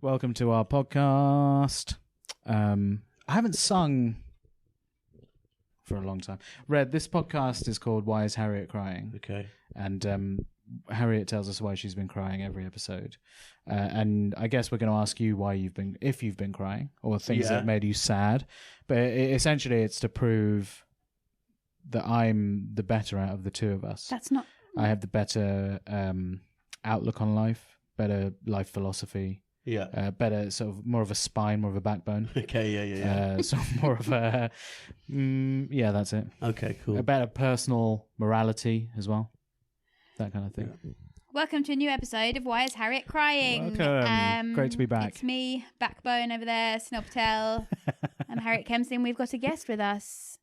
Welcome to our podcast. I haven't sung for a long time. Red, this podcast is called Why is Harriet Crying? Okay. And Harriet tells us why she's been crying every episode. And I guess we're going to ask you if you've been crying or things that made you sad. But essentially it's to prove that I'm the better out of the two of us. That's not... I have the better outlook on life, better life philosophy. Yeah. Better, sort of more of a spine, more of a backbone. Okay, yeah. So more of a, that's it. Okay, cool. A better personal morality as well. That kind of thing. Yeah. Welcome to a new episode of Why is Harriet Crying? Welcome. Great to be back. It's me, Backbone over there, Sunil Patel. I'm Harriet Kempson. We've got a guest with us.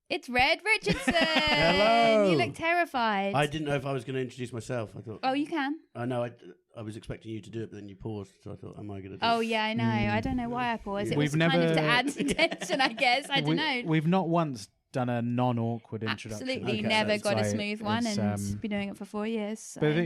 It's Red Richardson. Hello. You look terrified. I didn't know if I was going to introduce myself. I thought. Oh, you can. I know. I was expecting you to do it, but then you paused, so I thought, am I going to do it? Oh, yeah, I know. I don't know why I paused. It We've was never- kind of to add to tension, I guess. I don't know. We've not once done a non-awkward introduction. Absolutely Okay, never that's got a like- smooth one, it's, and been doing it for 4 years. So. But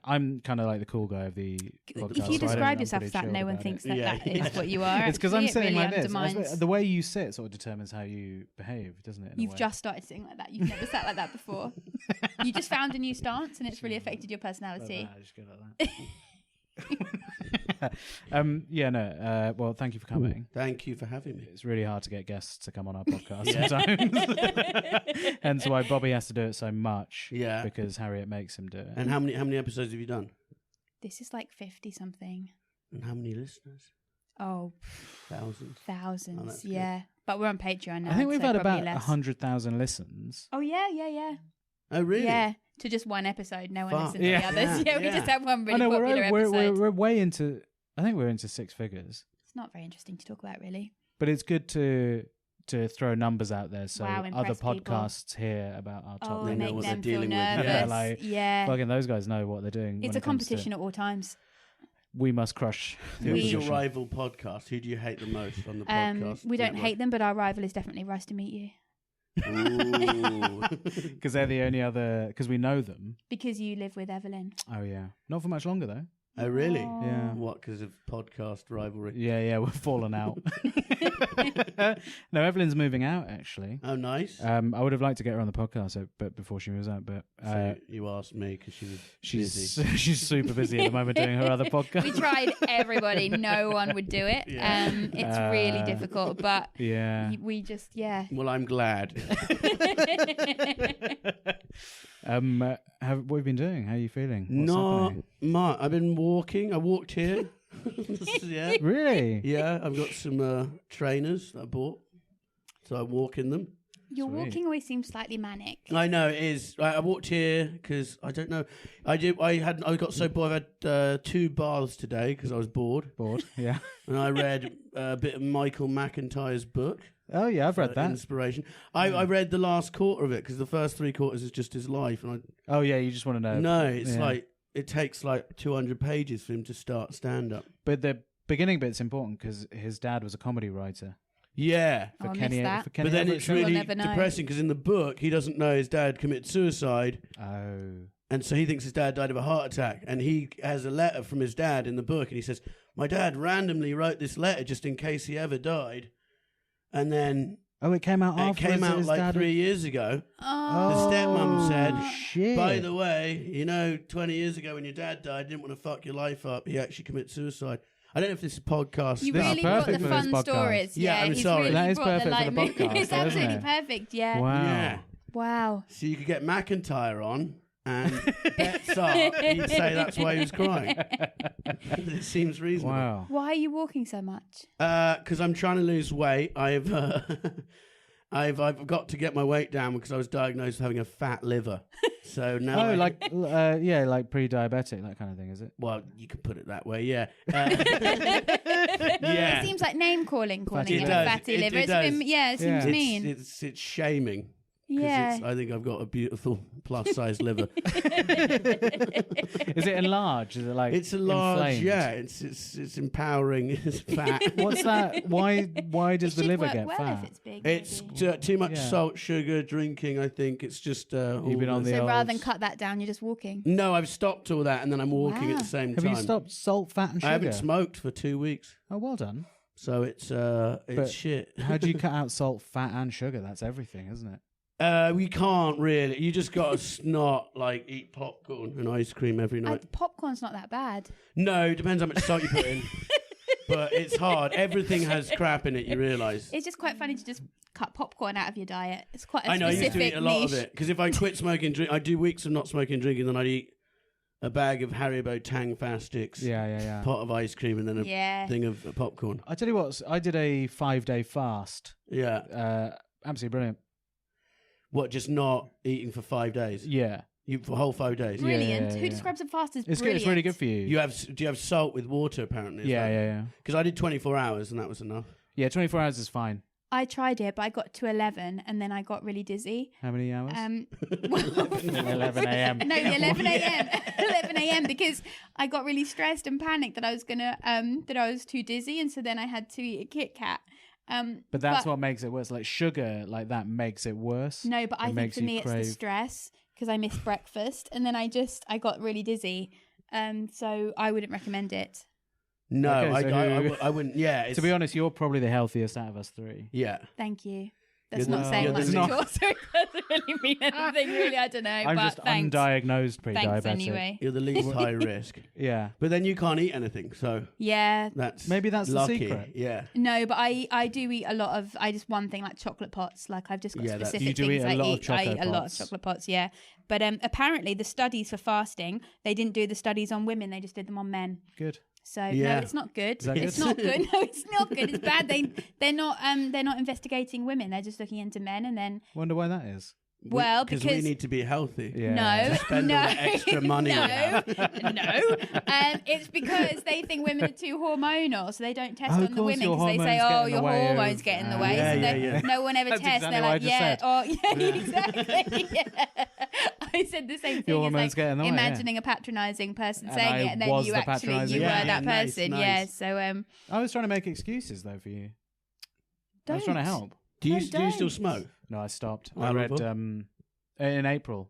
I'm kind of like the cool guy of the podcast. If you so describe I'm yourself pretty as that, chilled no one about thinks it. that Yeah. that is what you are. It's because I'm Actually, sitting it really like this. undermines- The way you sit sort of determines how you behave, doesn't it? in a You've way? just started sitting like that. You've never sat like that before. You just found a new stance, and it's really affected your personality. Like that, I just go like that. Well, thank you for coming. Thank you for having me. It's really hard to get guests to come on our podcast sometimes. Hence why Bobby has to do it so much. Yeah. Because Harriet makes him do it. And how many episodes have you done? This is like 50 something. And how many listeners? Oh, Thousands. thousands. Oh, that's yeah. But we're on Patreon now. I think we've so had probably about less. 100,000 listens. Oh, yeah. Oh, really? Yeah. To just one episode. No one Fuck. listened to Yeah. the others. Yeah, we Yeah. just have one really I know popular episode. we're way into. I think we're into six figures. It's not very interesting to talk about, really. But it's good to throw numbers out there so Wow, other impress people. podcasts hear about our top. Oh, They and know make what them they're feel dealing with. nervous. Yeah, like, Yeah. Fucking those guys know what they're doing. It's when a it comes to- competition at all times. We must crush. the Who's your opposition. rival podcast? Who do you hate the most on the podcast? We don't network? hate them, but our rival is definitely Rise to Meet You. Ooh. Because they're the only other. Because we know them. Because you live with Evelyn. Oh yeah, not for much longer though. Oh, really? Oh. Yeah. What, because of podcast rivalry? Yeah, we're falling out. No, Evelyn's moving out actually. Oh, nice. I would have liked to get her on the podcast, but before she moves out, but So you asked me because she was she's busy. she's super busy at the moment doing her other podcast. We tried everybody. No one would do it. Yeah. It's really difficult, but Yeah. we just, Well, I'm glad. What have you been doing? How are you feeling? What's Not happening? much. I've been walking. I walked here. Yeah. Really? Yeah, I've got some trainers that I bought. So I walk in them. your Sweet. walking always seems slightly manic. I know it is. I walked here because I don't know. I got so bored. I had 2 baths today because I was bored, Bored? Yeah. and I read a bit of Michael McIntyre's book. Oh yeah, I've read that. Inspiration. I read the last quarter of it because the first 3 quarters is just his life, and Oh yeah, you just want to know. no, it's Yeah. like it takes like 200 pages for him to start stand up. But the beginning bit's important because his dad was a comedy writer. Yeah. Oh, I missed that. for Kenny But then Everett it's Show. We'll really never know. depressing because in the book he doesn't know his dad committed suicide, Oh. and so he thinks his dad died of a heart attack, and he has a letter from his dad in the book, and he says, "My dad randomly wrote this letter just in case he ever died," and then Oh, it came out it after came out his like dad 3 years ago. Oh, The stepmom said, shit. "By the way, 20 years ago when your dad died, didn't want to fuck your life up. He actually committed suicide." I don't know if this is podcast. you This is really brought the perfect for this fun podcast. stories. Yeah, I'm he's sorry. Really That is brought perfect for light the mood. podcast, It's though, isn't absolutely it? perfect. Yeah. Wow. Yeah. Wow. So you could get McIntyre on, and bets are he'd say that's why he was crying. It seems reasonable. Wow. Why are you walking so much? Because I'm trying to lose weight. I've got to get my weight down because I was diagnosed with having a fat liver. So now, Oh, like pre-diabetic, that kind of thing, is it? well, you can put it that way. Yeah, It yeah. seems like name calling Fatty him liver. a fatty It liver. does. It seems Yeah. mean. It's shaming. Yeah. I think I've got a beautiful plus-size liver. Is it enlarged? Is it like It's a large, inflamed? yeah. It's empowering. It's fat. What's that? Why does the should liver work get well fat? if it's big. It's maybe. too much Yeah. salt, sugar, drinking. I think it's just. You've been on the So old... rather than cut that down, you're just walking. No, I've stopped all that, and then I'm walking at Wow. the same Have time. you stopped salt, fat, and sugar? I haven't smoked for 2 weeks, Oh, well done. so it's But shit. How do you cut out salt, fat, and sugar? That's everything, isn't it? We can't really. You just got to not eat popcorn and ice cream every night. Popcorn's not that bad. No, it depends how much salt you put in. But it's hard. Everything has crap in it, you realise. It's just quite funny to just cut popcorn out of your diet. It's quite a I know, I specific used to eat a lot niche. of it. Because if I quit smoking, I do weeks of not smoking and drinking, then I'd eat a bag of Haribo Tang Fast Sticks, Yeah. pot of ice cream, and then a Yeah. thing of popcorn. I tell you what, I did a 5-day fast. Yeah. Absolutely brilliant. What, just not eating for 5 days? Yeah. You for a whole 5 days? Brilliant. Yeah. Who describes a fast as It's good. brilliant? It's really good for you. Do you have salt with water, apparently? Yeah. Because I did 24 hours, and that was enough. Yeah, 24 hours is fine. I tried it, but I got to 11 and then I got really dizzy. How many hours? 11 a.m. No, 11 a.m. 11 a.m. because I got really stressed and panicked that I was that I was too dizzy, and so then I had to eat a Kit Kat. But that's what makes it worse. Like sugar, like that makes it worse. No, but I think makes for you me it's the crave- stress because I missed breakfast and then I got really dizzy. So I wouldn't recommend it. No, Okay, so I wouldn't. Yeah. To be honest, you're probably the healthiest out of us three. Yeah. Thank you. That's You're not the- saying you're much the at least- all, so it doesn't really mean anything, really. I don't know. I'm but just thanks. undiagnosed pre-diabetic. Thanks anyway. You're the least high risk. Yeah. But then you can't eat anything, so Yeah. Maybe that's the lucky. secret. Yeah. No, but I do eat a lot of. I just one thing like chocolate pots. Like I've just got Yeah, specific You do things eat a I lot of eat. I eat chocolate a lot of pots. chocolate pots. Yeah, but apparently the studies for fasting, they didn't do the studies on women. They just did them on men. Good. So Yeah. no, it's not good. Is that It's good? not good. No, it's not good. It's bad. They're not investigating women. They're just looking into men, and then Wonder why that is. well because because. we need to be healthy. Yeah. No, Spend no, all that extra money we no, have. no. It's because they think women are too hormonal, so they don't test Oh, on of the course, women your because they say, hormones get "Oh, in your the way hormones of- get in the way." Yeah, so yeah, they, yeah. no one ever That's tests. exactly They're what I like, just "Yeah, said. oh, yeah, exactly." Yeah. I said the same thing. Your It's hormones like get in the way, yeah. imagining a patronising person And saying I it, and then was you the actually patronising you were person. that Yeah, nice, person. nice. Yeah. So I was trying to make excuses though for you. I was trying to don't. help. Do you No, still don't. smoke? No, I stopped. How I long read for? in April.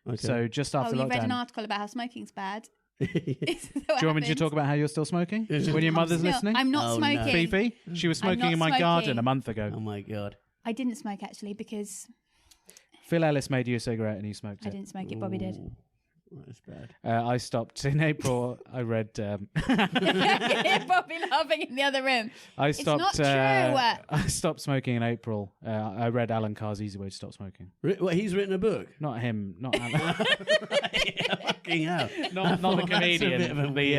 Okay. So just Oh, after you lockdown. read an article about how smoking's bad. Is that what Do you want me to happened? talk about how you're still smoking when your mother's No, listening? I'm not Oh, no. smoking. Fifi, she was I'm smoking not in my garden smoking. a month ago. Oh my god. I didn't smoke actually because Phil Ellis made you a cigarette and you smoked I it. didn't smoke it. Bobby did. Ooh, That's bad. I stopped in April. I read. Bobby laughing in the other room. I It's stopped. not true. I stopped smoking in April. I read Alan Carr's Easy Way to Stop Smoking. What, he's written a book? Not him. Not Alan. Fucking hell. not the That's a comedian. bit of a The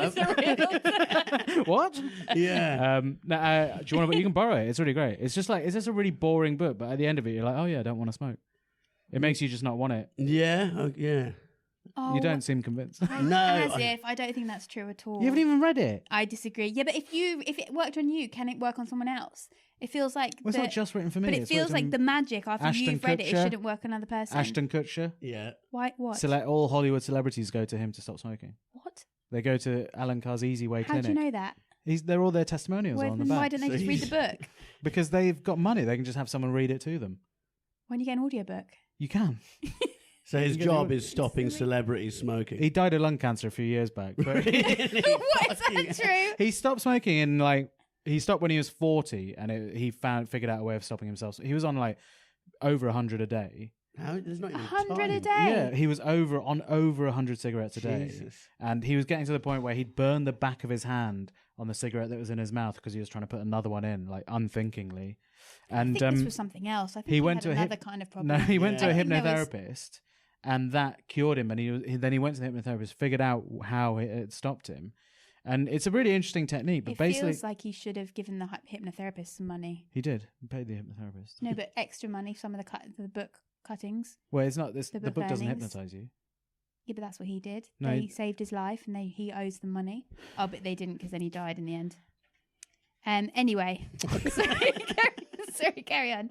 It's a real- what? Yeah. No, do you want to? You can borrow it. It's really great. It's just a really boring book, but at the end of it, you're like, oh yeah, I don't want to smoke. It makes you just not want it. Yeah. Oh, yeah. Oh, You don't seem convinced. No. As if I don't think that's true at all. You haven't even read it. I disagree. Yeah, but if it worked on you, can it work on someone else? It feels like Well, it's not just written for me. but it it's feels written like on the magic after Ashton you've read it. It Kutcher. shouldn't work on another person. Ashton Kutcher. Yeah. Why? What? All Hollywood celebrities go to him to stop smoking. What? They go to Alan Carr's Easy Way How Clinic. do you know that? They're all their testimonials Why, on the then why back. don't they just read the book? Because they've got money. They can just have someone read it to them. When you get an audiobook? You can. So his You get job the- is stopping celebrities smoking. He died of lung cancer a few years back. But What is that true? he stopped smoking in he stopped when he was 40, and he figured out a way of stopping himself. He was on over 100 a day. How? There's not even 100 a time. day. Yeah, he was over 100 cigarettes a day. Jesus. And he was getting to the point where he'd burn the back of his hand on the cigarette that was in his mouth because he was trying to put another one in, unthinkingly. And I think this was something else. I think he went had to a another kind of problem. No, he went to a I think there was- hypnotherapist, and that cured him. And then he went to the hypnotherapist, figured out how it stopped him, and it's a really interesting technique. But It basically, feels like he should have given the hypnotherapist some money. he did. He paid the hypnotherapist. No, but extra money. Some of the book cuttings. Well, it's not this. The The book book doesn't earnings. hypnotize you. Yeah, but that's what he did. No, They he- saved his life, and he owes them money. Oh, but they didn't because then he died in the end. Anyway, Sorry, carry on.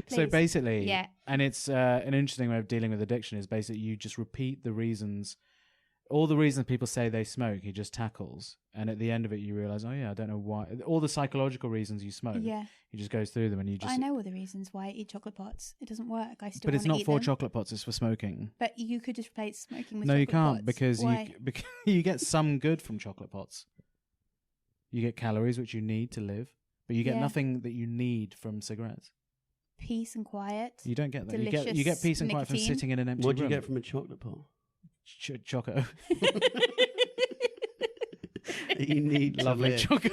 So Please. basically, Yeah. and it's an interesting way of dealing with addiction is basically you just repeat the reasons, all the reasons people say they smoke, he just tackles. And at the end of it, you realize, oh yeah, I don't know why. All the psychological reasons you smoke, Yeah. he just goes through them and you But just... I know all the reasons why I eat chocolate pots. It doesn't work. I still But it's wanna not eat for them. chocolate pots, it's for smoking. But you could just replace smoking with No, chocolate you can't pots. because Why? you get some good from chocolate pots. You get calories, which you need to live, but you get Yeah. nothing that you need from cigarettes. Peace and quiet. You don't get that. You Delicious get peace and quiet from nicotine. sitting in an empty What do you room. get from a chocolate pot? Choco. You need Lovely live. choco.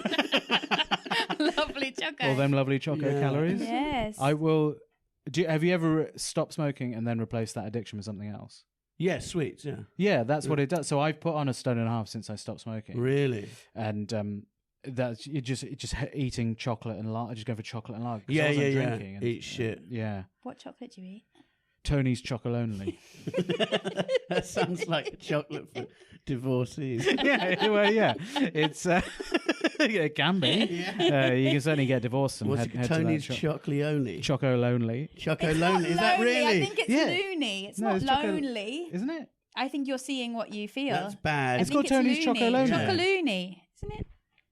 Lovely chocolate. All them lovely choco Yeah. calories. Yes. I will. Have you ever stopped smoking and then replaced that addiction with something else? Yeah, sweets. Yeah, Yeah, that's what it does. So I've put on 1.5 stone since I stopped smoking. really. And that's it. Just eating chocolate and lager. I just go for chocolate and lager. 'cause I Yeah, wasn't yeah, drinking yeah. and- Eat shit. Yeah, What chocolate do you eat? Tony's chocolate only. That sounds like chocolate for divorcees. Yeah, well, yeah. It's it can be. Yeah. You can certainly get divorced and What's head it? to that Tony's Chocolate Choco lonely, Choco It's Lonely. not Is that lonely. really? I think it's Yeah. loony. It's No, not it's choco- lonely. isn't it? I think you're seeing what you feel. That's bad. I It's think called Tony's loony. Chocolonely. Chocolonely, isn't it?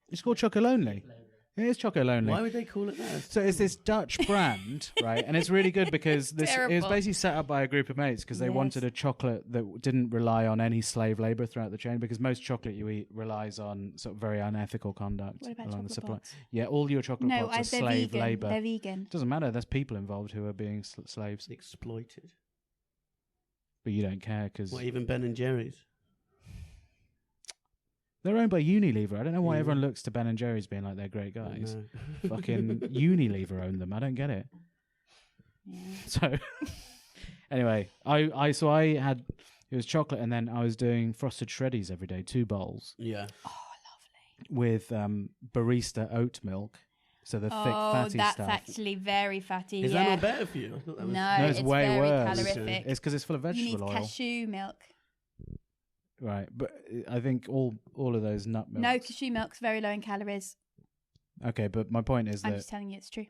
It's called Choco lonely. It is Choco lonely. Why would they call it that? So it's this Dutch brand, right? And it's really good because it was Terrible. basically set up by a group of mates because they Yes. wanted a chocolate that didn't rely on any slave labor throughout the chain. Because most chocolate you eat relies on sort of very unethical conduct What about along the chocolate supply. pots? Yeah, all your chocolate No, pots are they're slave vegan. labor. They're vegan. Doesn't matter. There's people involved who are being slaves, Exploited. but you don't care because What, even Ben and Jerry's? they're owned by Unilever. I don't know why Yeah. everyone looks to Ben and Jerry's being like they're great guys. No. Fucking Unilever own them. I don't get it. Yeah. So anyway, I had it was chocolate, and then I was doing frosted shreddies every day, 2 bowls Yeah. Oh, lovely. with barista oat milk, so the thick fatty that's stuff. actually very fatty. Is yeah. that not better for you? I thought that was... No, No, it's way very worse. calorific. It's because it's full of You need vegetable oil, cashew milk. right? But I think all of those nut milks. No, cashew milk's very low in calories. Okay, but my point is I'm that just telling you it's true.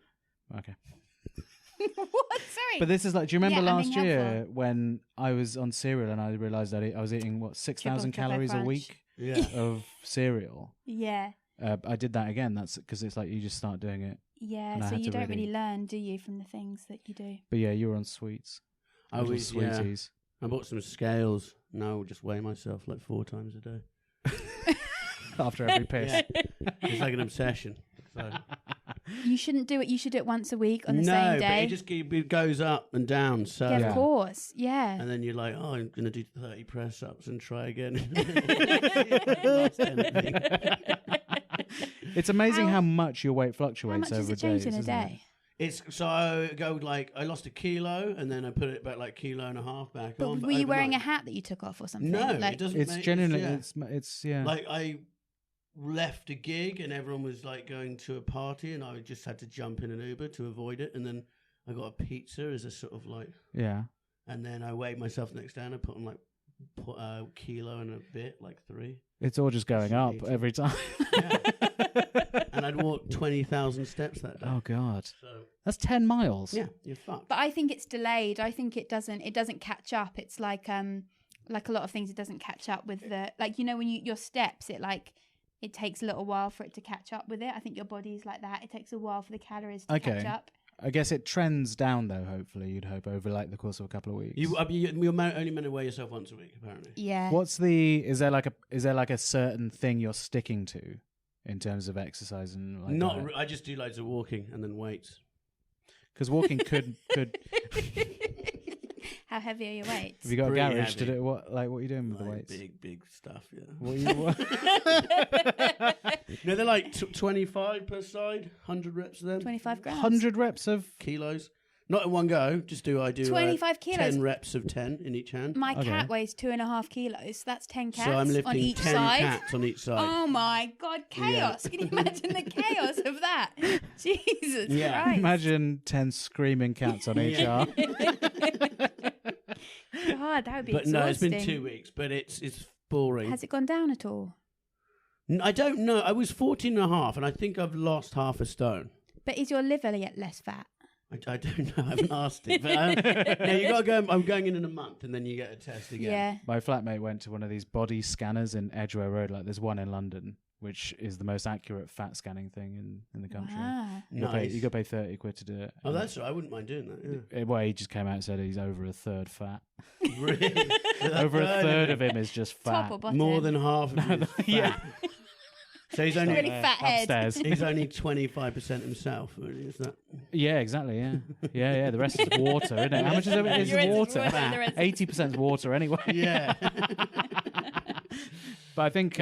okay. What? Sorry. But this is like, do you remember Yeah, I'm being last year helpful. when I was on cereal and I realised that I was eating what 6,000 Triple calories a crunch. week Yeah. of cereal. Yeah. I did that again. That's because it's like you just start doing it. Yeah. And I So had you to don't really- really learn, do you, from the things that you do? But yeah, you were on sweets. I Little was, yeah. sweeties. I bought some scales. Now I'll just weigh myself like 4 times a day. After every piss. Yeah. It's like an obsession. So. You shouldn't do it. You should do it once a week on the no, same but day. it goes up and down. So, Yeah, Yeah. of course. Yeah. and then you're like, oh, I'm going to do 30 press ups and try again. Lost anything. It's amazing How- how much your weight How fluctuates much does over it change days, in a isn't it? day? It's so I go like I lost 1 kilo and then I put it back like 1.5 kilos back But on. were you wearing a overnight. hat that you took off or something? No, Like, it doesn't. It's make, genuinely, yeah. it's yeah. Like I left a gig and everyone was like going to a party and I just had to jump in an Uber to avoid it. And then I got a pizza as a sort of like, yeah. and then I weighed myself the next day and I put on like a kilo and a bit, like 3. It's all just going up Sweet. every time. Yeah. And I'd walked 20,000 steps that day. Oh God, So that's 10 miles. yeah, you're fucked. but I think it's delayed. I think it doesn't catch up. It's like a lot of things, it doesn't catch up with the, like, you know, when your steps, it takes a little while for it to catch up with it. I think your body's like that. It takes a while for the calories to catch Okay. up. I guess it trends down though. Hopefully, you'd hope over like the course of a couple of weeks. You're only meant to weigh yourself once a week, apparently. Yeah. What's is there like a certain thing you're sticking to in terms of exercise and like Not. I just do loads of walking and then weights. because walking could. How heavy are your weights? Have you got a Pretty garage to heavy. do what are you doing with the Like weights? big stuff. Yeah. What are you, No, they're like 25 per side, 100 reps of them. 25 grams. 100 reps of kilos. Not in one go. I do 25 kilos. 10 reps of 10 in each hand. My Okay. cat weighs 2.5 kilos. So that's 10 cats So I'm on lifting each 10 side. cats on each side. Oh my God, chaos. Can you imagine the chaos of that? Jesus Yeah. Christ. imagine 10 screaming cats on each Yeah. arm. God, that would be But no, it's been exhausting. 2 weeks, but it's boring. Has it gone down at all? I don't know. I was 14 and a half, and I think I've lost half a stone. But is your liver yet less fat? I don't know. I haven't asked it. But no, you got to go. I'm going in a month, and then you get a test again. Yeah. My flatmate went to one of these body scanners in Edgware Road. Like there's one in London, which is the most accurate fat scanning thing in the country. Wow. You got Nice. to pay 30 quid to do it. Oh, that's right. I wouldn't mind doing that. Yeah. Well, he just came out and said he's over a third fat. Really? Over a third of him is just Top fat. or bottom? More than half of it is fat. Yeah. So he's only Really fat head. Upstairs. he's only 25% himself. Is that? Yeah, exactly. Yeah, yeah. The rest is water, isn't it? How much is it? Is The rest is water? water, the rest is- 80% is water anyway. Yeah. But I think,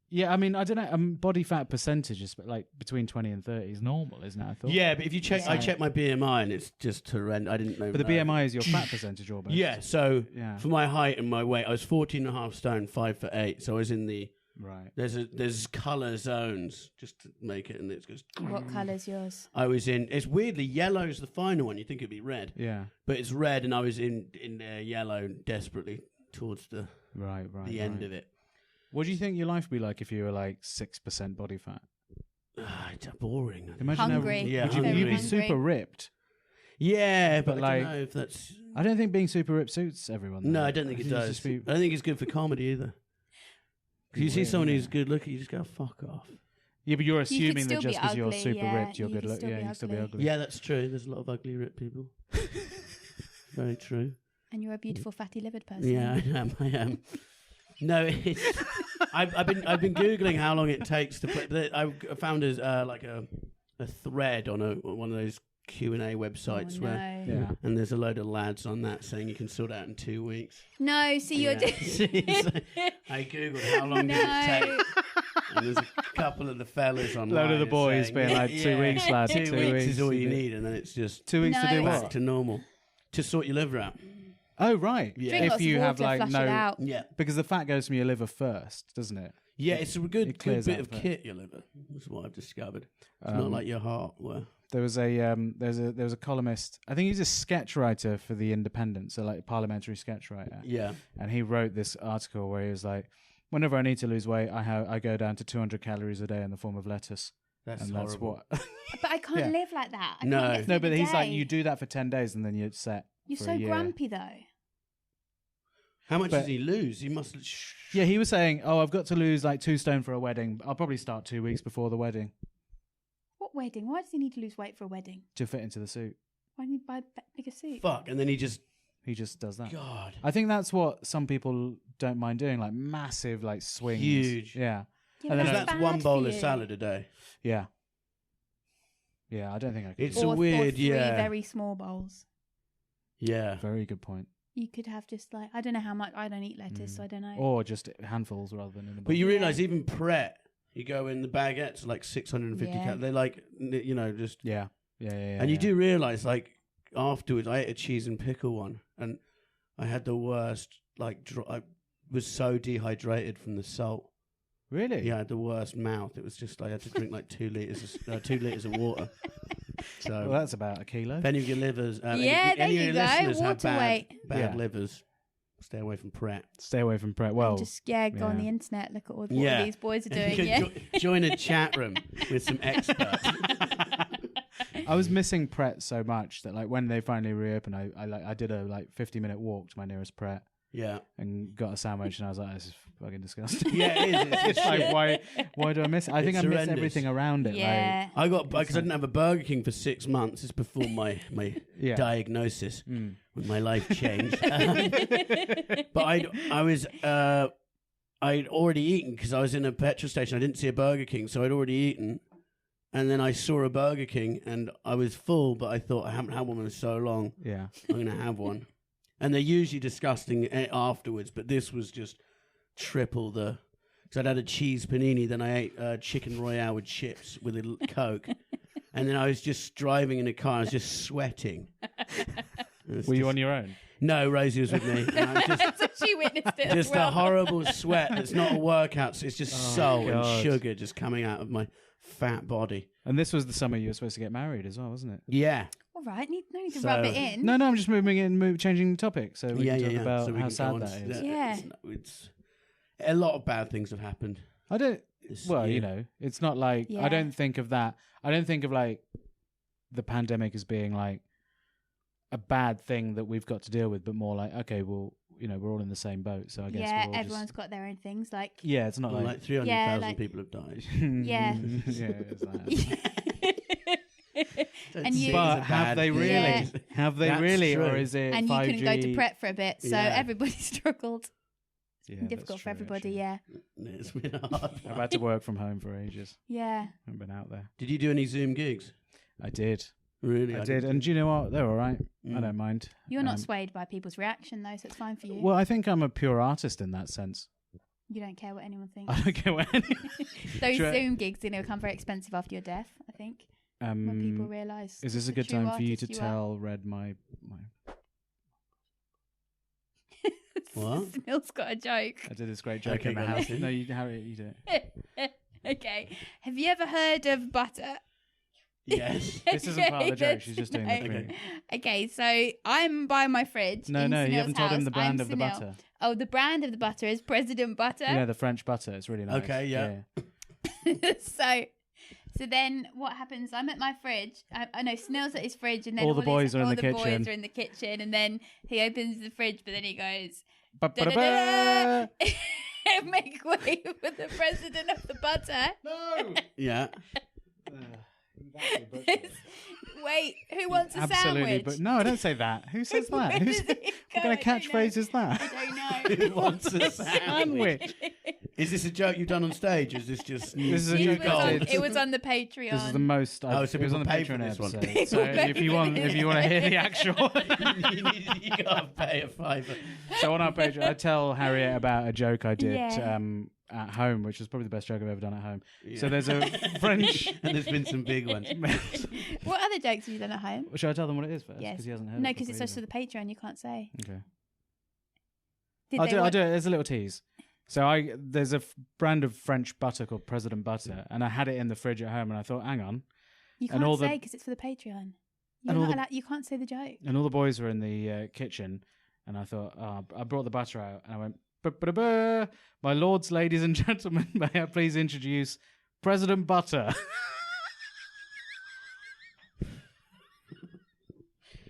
yeah. I mean, I don't know. Body fat percentages, but like between 20 and 30 is normal, isn't it? I thought. Yeah, but if you check, I Yeah. checked my BMI and it's just horrendous. I didn't know. But the BMI is your fat percentage, almost. Yeah, so Yeah. for my height and my weight, I was 14.5 stone, 5'8". So I was in the Right. there's colour zones just to make it, and it goes. What colour's yours? I was in. It's weirdly yellow's the final one. You think it'd be red, Yeah. but it's red, and I was in yellow desperately towards the Right. end of it. What do you think your life would be like if you were like 6% body fat? It's boring. Imagine Hungry. Yeah, Would you, hungry. you'd be Hungry. super ripped. Yeah, But but like- I don't know if that's. I don't think being super ripped suits everyone. No, though. I don't think it it's does. just be- I don't think it's good for comedy either. Because you see Weird, someone isn't who's it? good looking, you just go, fuck off. Yeah, but you're You could assuming that still just be because you're ugly, super yeah. ripped, you're You good could looking. still Yeah, be you can still be ugly. ugly. Yeah, that's true. There's a lot of ugly ripped people. Very true. And you're a beautiful fatty livered person. Yeah, I am. No, it's, I've been googling how long it takes to play. I found like a thread on one of those Q&A websites Oh, where, no. Yeah. and there's a load of lads on that saying you can sort out in 2 weeks. No, so you're Yeah. So I googled how long does it take, and there's a couple of the fellas online. Load of the boys saying, being like, 2 weeks, lads, 2 2 weeks weeks is all to you do- need, and then it's just 2 weeks to No. do back what? to normal. To sort your liver out. Oh, right. Yeah. Drink If lots you of water, have like flush no, it out. Yeah. because the fat goes from your liver first, doesn't it? Yeah, it's a good It clears bit out of fat. kit, your liver. That's what I've discovered. It's not like your heart. Where There was a there was a columnist. I think he's a sketch writer for the Independent, so like parliamentary sketch writer. yeah, And he wrote this article where he was like, "Whenever I need to lose weight, I go down to 200 calories a day in the form of lettuce." that's And horrible. that's what. But I can't Yeah. live like that. I No. can't get No, through but the he's like, day. you do that for 10 days and then you're set. You're for so a year. grumpy though. How much But- does he lose? He must. Yeah, he was saying, "Oh, I've got to lose like 2 stone for a wedding. I'll probably start 2 weeks before the wedding What wedding? Why does he need to lose weight for a wedding? to fit into the suit." Why do you buy a bigger suit? Fuck, and then he just. He just does that. God. I think that's what some people don't mind doing, like massive like swings. Huge. Yeah. Yeah, And but then Because that's bad one for bowl of you. salad a day. Yeah. Yeah, I don't think I could. It's do a Or weird, 3 yeah. very small bowls. Yeah. that. Very good point. You could have just like, I don't know how much. I don't eat lettuce, so I don't know. Or just handfuls rather than in a bowl. But you Yeah. realise even Pret, you go in the baguettes like 650 Yeah. calories. They're like, you know, just. Yeah. Yeah. And you do realise, like, afterwards, I ate a cheese and pickle one, and I had the worst, like, I was so dehydrated from the salt. Really? Yeah, I had the worst mouth. It was just, I had to drink like 2 litres of water. So, Well, that's about a kilo. if any of your livers, Yeah, any there of you your go, listeners have water weight. bad Yeah. livers, stay away from Pret. Stay away from Pret. And Well, just go on yeah. the internet, look at what Yeah. these boys are And doing. you Yeah. can join a chat room with some experts. I was missing Pret so much that like when they finally reopened, I did a like 50-minute walk to my nearest Pret Yeah. and got a sandwich, and I was like, this is fucking disgusting. Yeah, it is. It's Like, shit. why do I miss it? I think It's I miss horrendous. everything around it. Yeah. I got, because I didn't have a Burger King for 6 months. It's before my Yeah. diagnosis Mm. when my life changed. But I'd already eaten because I was in a petrol station. I didn't see a Burger King, so I'd already eaten. And then I saw a Burger King, and I was full, but I thought, I haven't had one in so long. Yeah. I'm going to have one. And they're usually disgusting afterwards, but this was just triple the... Because I'd had a cheese panini, then I ate chicken royale with chips with a Coke. And then I was just driving in a car, I was just sweating. Were you on your own? No, Rosie was with me. And I was just, So she witnessed it. just as well. a horrible sweat that's not a workout. So it's just salt God. and sugar just coming out of my fat body. And this was the summer you were supposed to get married as well, wasn't it? Yeah. All right, no need to So- rub it in. No, I'm just changing the topic so we can talk about So we how can go sad on that to is. Yeah. It's a lot of bad things have happened. I don't. This Well, year. you know, it's not like Yeah. I don't think of that. I don't think of like the pandemic as being like a bad thing that we've got to deal with, but more like, okay, well, we're all in the same boat, so I guess yeah, we're all everyone's got their own things. Like, yeah, it's not Well, like 300,000 like- people have died. Yeah. yeah, it's like, And you- but have they really? Yeah. Have they That's really, true. or is it? and you 5G? couldn't go to prep for a bit, so Yeah. everybody struggled. Yeah, that's Difficult for true, everybody. actually. Yeah, It's been a hard I've one. had to work from home for ages. yeah. Haven't been out there. Did you do any Zoom gigs? I did. Really? I did. And do you know what? They're all right. I Mm. don't mind. You're not swayed by people's reaction though, so it's fine for you. Well, I think I'm a pure artist in that sense. You don't care what anyone thinks. I don't care what any. Those Sure. Zoom gigs, become very expensive after your death. I think when people realise. Is this a the good true time for you to artist are. tell Red my? What? Snill's got a joke. I did this great joke Okay, in the go on, house. listen. No, Harriet, you do it. Okay. Have you ever heard of butter? Yes. This isn't part of the joke. Yes, She's just doing no. the cream. Okay, so I'm by my fridge. No, in no, you Sunil's haven't told him house. the brand I'm of the Sunil. butter. Oh, the brand of the butter is President Butter. Yeah, the French butter. It's really nice. Okay, yeah. So then what happens? I'm at my fridge. I know Snill's at his fridge, and then All the boys are in all the the kitchen. boys are in the kitchen, and then he opens the fridge, but then he goes, Ba-ba-da-ba! "Make way for the president of the butter." No. Yeah. Wait, who wants a Absolutely, sandwich? but no, I don't say that. Who says that? Where Who's, does it what go? kind I of don't catchphrase know. is that? I don't know. Who wants a Sandwich. Is this a joke you've done on stage? Or is this just new? This is a It joke was, I on, did. it was on the Patreon. This is the most. Oh, I've, so it was on the people pay for Patreon this one. episode. So People pay if you for want, this. if you want to hear the actual. you gotta pay a $5. So on our Patreon, I tell Harriet about a joke I did Yeah. at home, which is probably the best joke I've ever done at home. Yeah. So there's a French. And there's been some big ones. What other jokes have you done at home? Should I tell them what it is first? Yes. Because he hasn't heard. No, it because it's before just for the Patreon. You can't say. either. Okay. Did I'll they do want- it. There's a little tease. So there's a brand of French butter called President Butter, and I had it in the fridge at home, and I thought, hang on. You and can't all the- say because it's for the Patreon. You're and all not the- allowed, you can't say the joke. And all the boys were in the kitchen, and I thought, I brought the butter out, and I went, "Ba-ba-da-ba. My lords, ladies, and gentlemen, may I please introduce President Butter."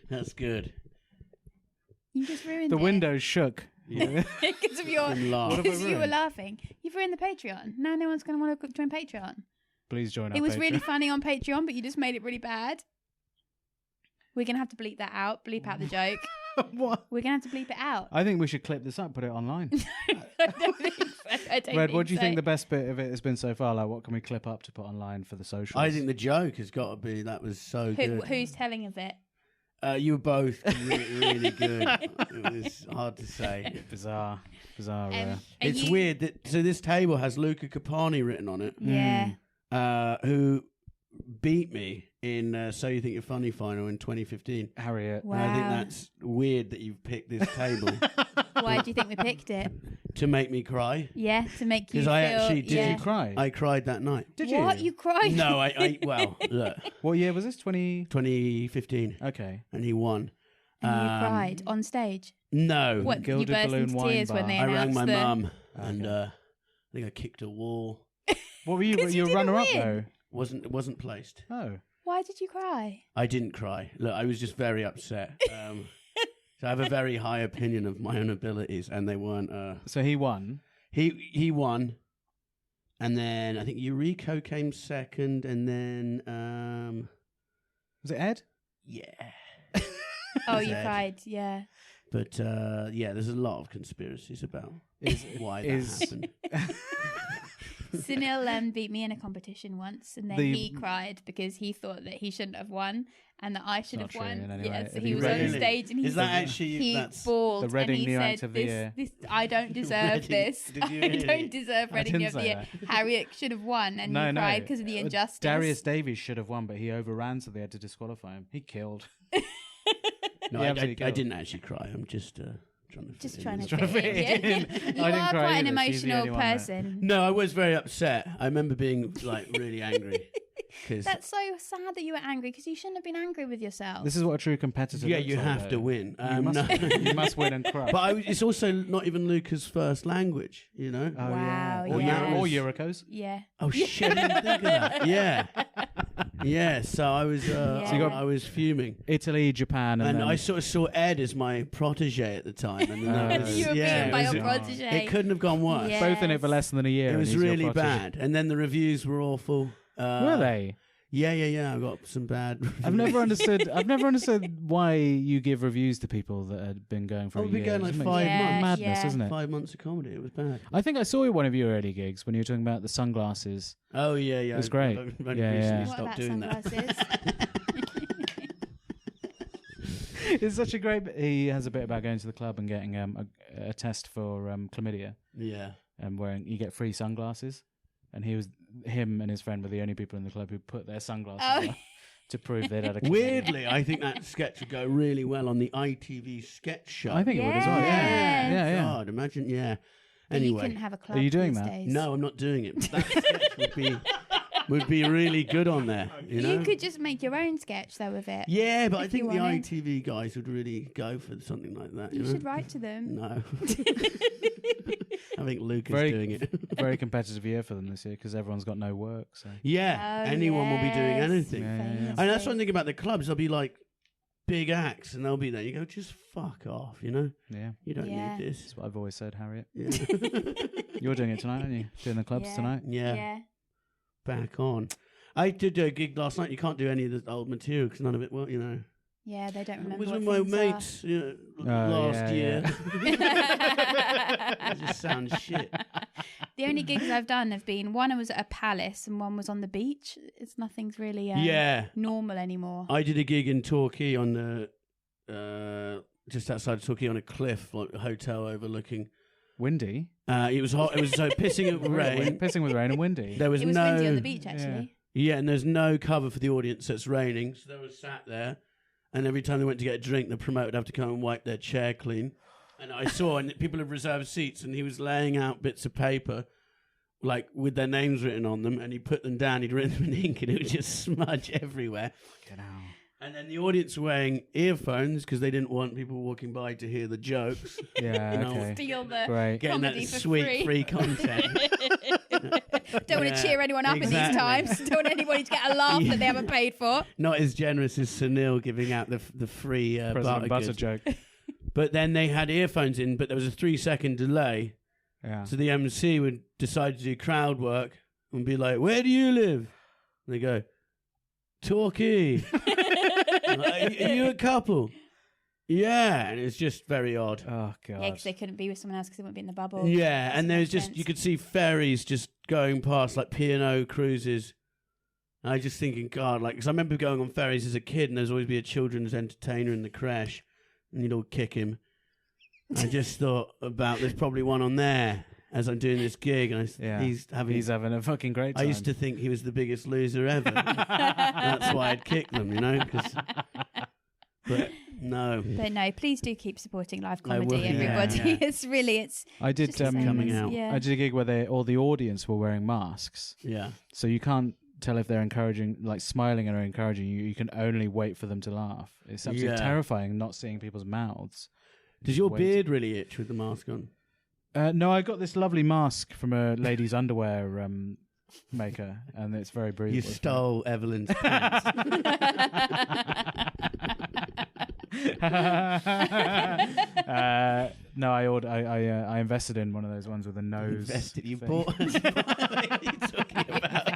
That's good. You just ruined The it. windows shook. Yeah. because of your And laugh. What have I because you were ruined? laughing. You've ruined the Patreon. Now no one's going to want to join Patreon. Please join our It was Patreon. really funny on Patreon, but you just made it really bad. We're going to have to bleep that out. Bleep out the joke. What? We're going to have to bleep it out. I think we should clip this up, put it online. I don't think so. I don't Red, think what do you so. think the best bit of it has been so far? Like, what can we clip up to put online for the socials? I think the joke has got to be that was so good. Who's telling of it? You were both really good. It was hard to say. bizarre. Are It's you- weird that so this table has Luca Capani written on it, Yeah. who beat me in So You Think You're Funny final in 2015. Harriet. Wow. And I think that's weird that you've picked this table Why do you think we picked it? to make me cry. Yeah, to make you 'Cause feel. I actually did. Did yeah. you cry? I cried that night. Did What? You cried? No, well, look, What year was this? 2015, Okay. and he won. And you cried on stage. No, What? You Gilded burst Balloon into Wine tears when Bar. they I rang announced my the. mum, and I think I kicked a wall. What were you? 'Cause you You were didn't runner-up win. though. It wasn't placed. Oh. Why did you cry? I didn't cry. Look, I was just very upset. So I have a very high opinion of my own abilities, and they weren't. So he won. He won, and then I think Eureka came second, and then Was it Ed? yeah. Oh, you Ed. cried. Yeah. But yeah, there's a lot of conspiracies about why that is- happened. Sunil beat me in a competition once, and then he cried because he thought that he shouldn't have won and that I should not have true won. in any Yeah, way. so If he you was on really- stage and he Is that actually he that's bawled The Reading and he New said, Act of the Year. this, I don't deserve Reading- this. did you I really? don't deserve I Reading didn't of the say Year. that. Harriet should have won, and you cried because of the injustice. Darius Davies should have won, but he overran, so they had to disqualify him. He killed. No, Yeah, I absolutely I killed. didn't actually cry. I'm just trying to fit Just in. trying to trying to fit fit in. it Yeah. in. You I didn't are cry quite an either. She's the emotional only one that- person. No, I was very upset. I remember being like really angry because That's so sad that you were angry because you shouldn't have been angry with yourself. This is what a true competitor yeah, looks you like, have though. to win. You must, No. you must win and cry. But it's also not even Luca's first language, you know. Oh, Wow, yeah. Or, yeah. or Eurocos. yeah. Oh shit! I didn't think of that. Yeah, Yeah, so I was I was fuming. Italy, Japan, and I sort of saw Ed as my protege at the time. And then you were beaten by your protege. It couldn't have gone worse. Yes. both in it for less than a year. It was really bad. And then the reviews were awful. Were they? Yeah. I got some bad reviews. I've never understood why you give reviews to people that had been going for a year. We've been going like It's 5 months. Madness, isn't it? 5 months of comedy. It was bad. I think I saw you at one of your early gigs when you were talking about the sunglasses. Oh, yeah. It was great. I've Yeah. recently What stopped about doing sunglasses? It's such a great. He has a bit about going to the club and getting a test for chlamydia, Yeah. and wearing you get free sunglasses. And him and his friend were the only people in the club who put their sunglasses on to prove they'd had a chlamydia. Weirdly, I think that sketch would go really well on the ITV sketch show. I think it would as well. Yeah. God, imagine, yeah. But you Anyway. couldn't have a club Are you doing these that? days. No, I'm not doing it. But that sketch would be really good on there. You know? You could just make your own sketch though with it. Yeah, but I if you think the wanted. ITV guys would really go for something like that. You know? should write to them. No. I think Luke is Very- doing it. Very competitive year for them this year because everyone's got no work. So Yeah, Oh, anyone will be doing yes. anything. Yeah. And that's one thing about the clubs. They'll be like big acts, and they'll be there. You go, just fuck off, you know? yeah, You don't Yeah. need this. that's what I've always said, Harriet. Yeah. You're doing it tonight, aren't you? Doing the clubs Yeah. tonight. Yeah, back on. I did do a gig last night. You can't do any of the old material because none of it, well, you know. Yeah, they don't It remember was what with my things are. mates last year. It just sounds shit. The only gigs I've done have been one was at a palace and one was on the beach. Nothing's really normal anymore. I did a gig in Torquay on the just outside Torquay on a cliff, like a hotel overlooking. Windy. It was hot. It was pissing with rain. Pissing with rain and windy. There was It was no windy on the beach actually. Yeah, and there's no cover for the audience. So it's raining, so they were sat there, and every time they went to get a drink, the promoter would have to come and wipe their chair clean. And I saw, and people had reserved seats, and he was laying out bits of paper, like with their names written on them, and he put them down. He'd written them in ink, and it would just smudge everywhere. Get out. And then the audience were wearing earphones because they didn't want people walking by to hear the jokes. Yeah. You know, Okay. Steal the Great. Getting that comedy for sweet free content. Don't want to cheer anyone up in these exactly. times. Don't want anybody to get a laugh that they haven't paid for. Not as generous as Sunil giving out the free President Butter goods. joke. But then they had earphones in, but there was a 3-second delay. Yeah. So the MC would decide to do crowd work and be like, "Where do you live?" And they go, "Torquay." Are you a couple? Yeah, and it's just very odd. Oh god. Yeah, because they couldn't be with someone else because they wouldn't be in the bubble. Yeah, Doesn't and there make was just sense. you could see ferries just going past like P&O cruises. And I was just thinking, God, like, because I remember going on ferries as a kid, and there's always be a children's entertainer in the crash, and you'd all kick him. I just thought about there's probably one on there as I'm doing this gig, and he's having a fucking great time. I used to think he was the biggest loser ever. That's why I'd kick them, you know. But no. But no, please do keep supporting live I will, comedy, everybody. yeah. It's I did just the same coming as- out. Yeah. I did a gig where all the audience were wearing masks, Yeah. so you can't tell if they're encouraging, like smiling or encouraging you. You can only wait for them to laugh. It's absolutely Yeah. terrifying not seeing people's mouths. Does your Wait. beard really itch with the mask on? No, I got this lovely mask from a ladies' underwear maker, and it's very breathable. You stole Evelyn's pants. No, I invested in one of those ones with a nose. Invested. You thing. bought. What are you talking about?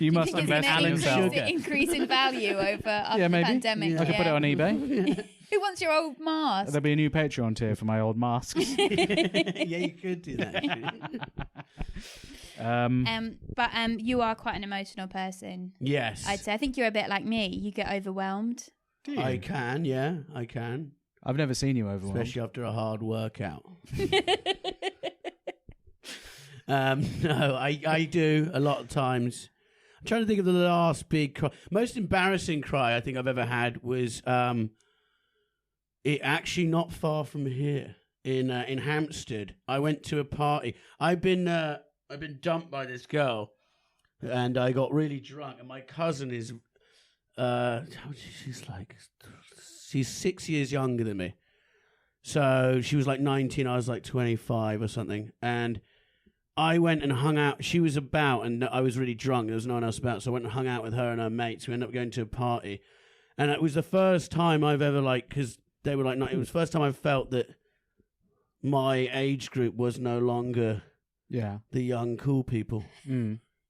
You must think it's invest gonna in yourself. increase in value over after Yeah, the maybe. pandemic. Yeah. I could put it on eBay. Who wants your old mask? There'll be a new Patreon tier for my old masks. Yeah, you could do that. Actually. But you are quite an emotional person. Yes. I'd say. I think you're a bit like me. You get overwhelmed. Do you? I can, yeah, I can. I've never seen you overwhelmed. Especially after a hard workout. No, I do a lot of times. I'm trying to think of the last big cry. Most embarrassing cry I think I've ever had was it actually not far from here in Hampstead. I went to a party. I've been dumped by this girl, and I got really drunk. And my cousin is she's 6 years younger than me. So she was like 19, I was like 25 or something. And I went and hung out. She was about, and I was really drunk. There was no one else about, so I went and hung out with her and her mates. We ended up going to a party, and it was the first time I've ever because they were like, no, it was the first time I felt that my age group was no longer the young cool people.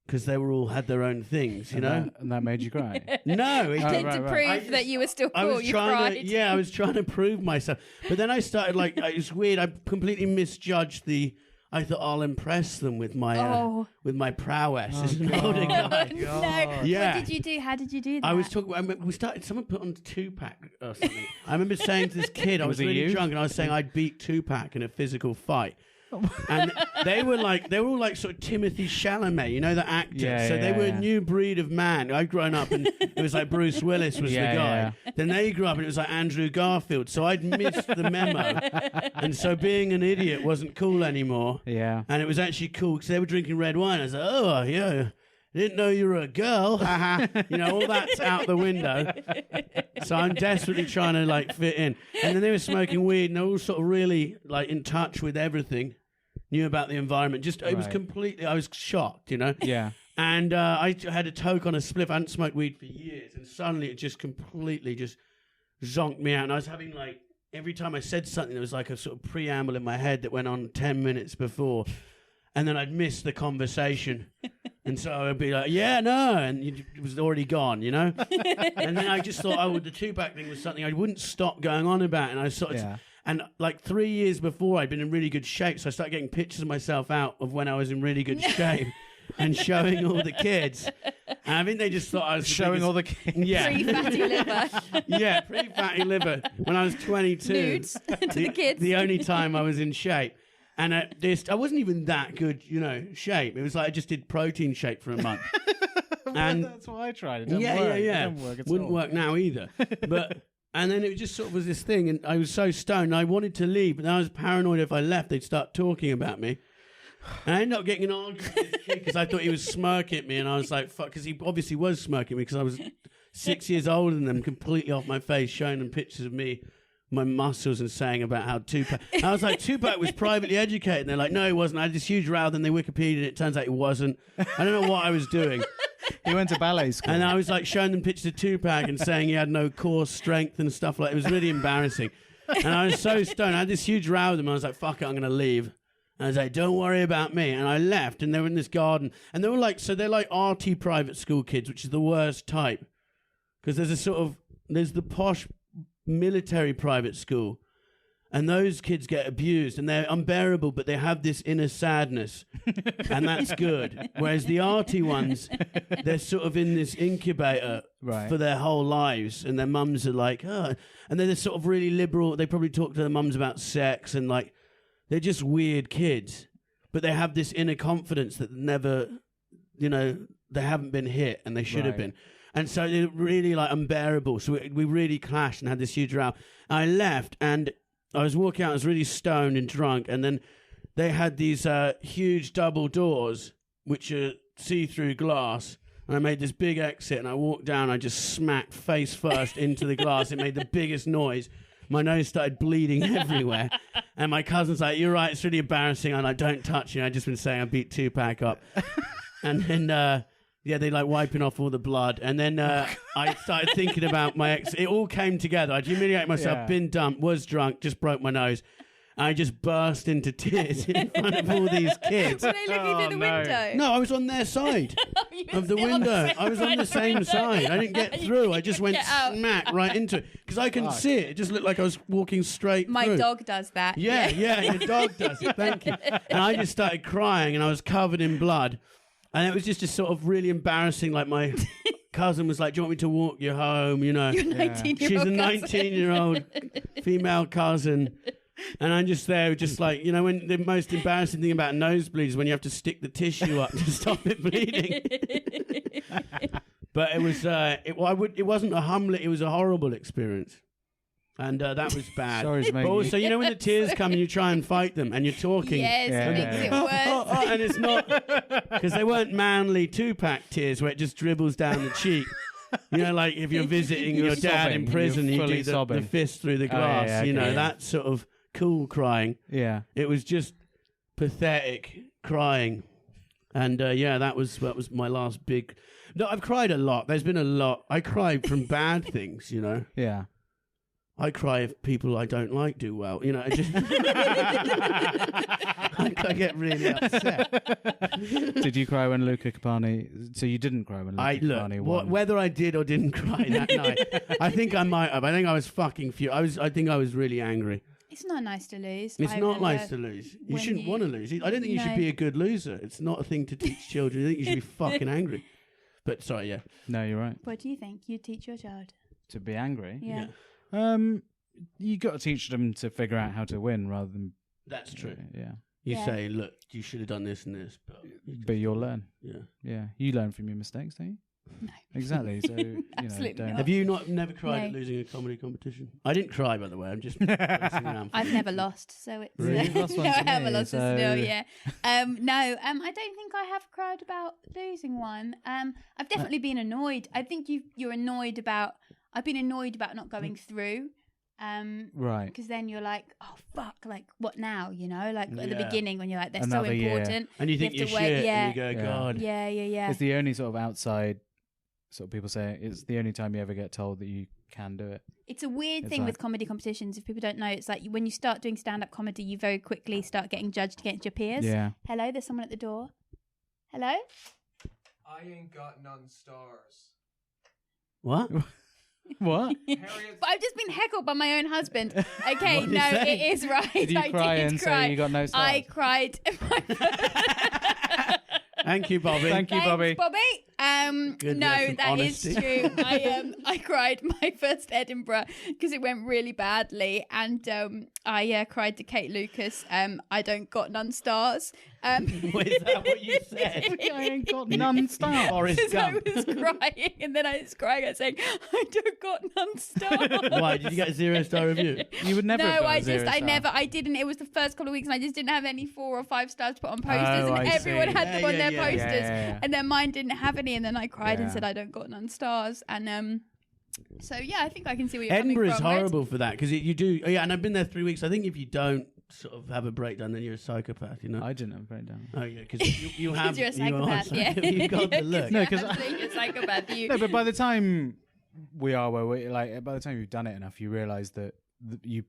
Because they were all had their own things, you know? And that made you cry? No. To prove that you were still cool, you cried. I was trying to prove myself. But then I started, it's weird. I completely misjudged I thought I'll impress them with my prowess as an older guy. No. Yeah. What did you do? How did you do that? I was talking. Someone put on 2-pack or something. I remember saying to this kid, I was really drunk, and I was saying I'd beat 2-pack in a physical fight. And they were all like sort of Timothy Chalamet, you know, the actor. So they were a new breed of man. I'd grown up and it was like Bruce Willis was the guy. Yeah. Then they grew up and it was like Andrew Garfield. So I'd missed the memo. And so being an idiot wasn't cool anymore. Yeah. And it was actually cool because they were drinking red wine. I was like, oh, yeah. Didn't know you were a girl. You know, all that's out the window. So I'm desperately trying to fit in. And then they were smoking weed and they were all sort of really in touch with everything. Knew about the environment. It was completely, I was shocked, you know? Yeah. And I had a toke on a spliff. I hadn't smoked weed for years. And suddenly it just completely zonked me out. And I was having every time I said something, there was a sort of preamble in my head that went on 10 minutes before. And then I'd miss the conversation. And so I'd be like, yeah, no. And it was already gone, you know? And then I just thought, the 2-pack thing was something I wouldn't stop going on about. And I sort of... Yeah. And 3 years before, I'd been in really good shape. So I started getting pictures of myself out of when I was in really good shape and showing all the kids. And I think they just thought I was showing all the kids. Yeah. Pre-fatty liver. Yeah, pre-fatty liver. When I was 22. Nudes to the kids. The only time I was in shape. And I wasn't even that good, shape. It was I just did protein shake for a month. And that's what I tried. It didn't work. Yeah. It didn't work at Wouldn't all. work now either. But... And then it just sort of was this thing, and I was so stoned, I wanted to leave, but I was paranoid if I left, they'd start talking about me. And I ended up getting an argument with this kid because I thought he was smirking at me, and I was like, fuck, because he obviously was smirking at me because I was 6 years older than them, completely off my face, showing them pictures of me, my muscles, and saying about how 2-pack... I was like, 2-pack was privately educated, and they're like, no, he wasn't. I had this huge row, then they Wikipedia, and it turns out he wasn't. I don't know what I was doing. He went to ballet school. And I was showing them pictures of 2-pack and saying he had no core strength and stuff like that. It was really embarrassing. And I was so stoned. I had this huge row with them. I was like, fuck it, I'm going to leave. And I was like, don't worry about me. And I left, and they were in this garden. And they were they're like arty private school kids, which is the worst type. Because there's the posh military private school. And those kids get abused, and they're unbearable, but they have this inner sadness, and that's good. Whereas the arty ones, they're sort of in this incubator for their whole lives, and their mums are like, oh, and they're sort of really liberal. They probably talk to their mums about sex, and they're just weird kids, but they have this inner confidence that never, they haven't been hit, and they should have been. And so they're really unbearable. So we really clashed and had this huge row. I left, and I was walking out, I was really stoned and drunk, and then they had these huge double doors, which are see-through glass, and I made this big exit, and I walked down, I just smacked face first into the glass. It made the biggest noise. My nose started bleeding everywhere, and my cousin's like, you're right, it's really embarrassing, and I don't touch you. I've just been saying I beat 2-pack up. And then... they wiping off all the blood. And then I started thinking about my ex. It all came together. I'd humiliated myself, been dumped, was drunk, just broke my nose. I just burst into tears in front of all these kids. Were they looking through the window? No, I was on their side of the window. I was on the same side. I didn't get through. I just went smack right into it. Because I couldn't see it. It just looked like I was walking straight through. My dog does that. Yeah, your dog does it. Thank you. And I just started crying, and I was covered in blood. And it was just sort of really embarrassing. My cousin was like, do you want me to walk you home? Your 19-year-old She's a 19-year-old female cousin. And I'm just there, when the most embarrassing thing about nosebleeds is when you have to stick the tissue up to stop it bleeding. But it was, it wasn't a it was a horrible experience. And that was bad. Sorry to make but also, when the tears come and you try and fight them and you're talking. Yes, it makes it worse. And it's not, because they weren't manly 2-pack tears where it just dribbles down the cheek. If you're visiting your dad in prison, you do the fist through the glass. That sort of cool crying. Yeah. It was just pathetic crying. And that was my last big. No, I've cried a lot. There's been a lot. I cry from bad things, you know. Yeah. I cry if people I don't like do well. You know, I just I get really upset. Did you cry when Luca Capani? So you didn't cry when Luca Capani won? Whether I did or didn't cry that night, I think I might have. I think I was fucking furious. I think I was really angry. It's not nice to lose. It's not nice to lose. You shouldn't want to lose. I don't think you should be a good loser. It's not a thing to teach children. I think you should be fucking angry. But sorry, yeah. No, you're right. What do you think? You teach your child to be angry? Yeah. You got to teach them to figure out how to win rather than. That's true. Yeah. You say, look, you should have done this and this, but you'll learn. Yeah. Yeah. You learn from your mistakes, don't you? No. Exactly. So Absolutely not. Have you never cried at losing a comedy competition? I didn't cry, by the way. I'm just. I've never lost, so it's. Really? You've lost one no, to I haven't me, lost so... a still. Yeah. I don't think I have cried about losing one. I've definitely been annoyed. I think you're annoyed about. I've been annoyed about not going through. Right. Because then you're like, oh fuck, like what now? You know, like at the beginning when you're like, they're Another so important, year. And you think you're shit, yeah. and you go, God. Yeah. It's the only sort of outside, sort of people say it's the only time you ever get told that you can do it. It's a weird thing with comedy competitions. If people don't know, it's like when you start doing stand-up comedy, you very quickly start getting judged against your peers. Yeah. Hello, there's someone at the door. Hello. I ain't got none stars. What? What? But I've just been heckled by my own husband. Okay, no, it is right. Did you cry and say you got no stars? I cried. Thank you, Bobby. Thank you, Bobby. Thanks, Bobby. Good No, lesson, that honesty. is true. I cried my first Edinburgh because it went really badly, and I cried to Kate Lucas. I don't got none stars. Wait, is that what you said? I ain't got none stars. Forrest I Gump. was crying, and then I was crying and saying, "I don't got none stars." Why did you get a 0-star review? You would never. No, have got a I zero star. I didn't. It was the first couple of weeks, and I just didn't have any 4 or 5 stars to put on posters, Oh, and I everyone see. had them on their posters, Yeah. and then mine didn't have any, and then I cried and Yeah. said, "I don't got none stars," and so yeah, I think I can see where you're Edinburgh coming is from. right? horrible for that because you do. Yeah, and I've been there 3 weeks. I think if you don't sort of have a breakdown, then you're a psychopath. You know. I didn't have a breakdown. Oh yeah, because you have. You're a psychopath, you are, yeah. You've got the look. No, No, 'cause because you're a psychopath. You. No, but by the time we are where we like, by the time you've done it enough, you realise that you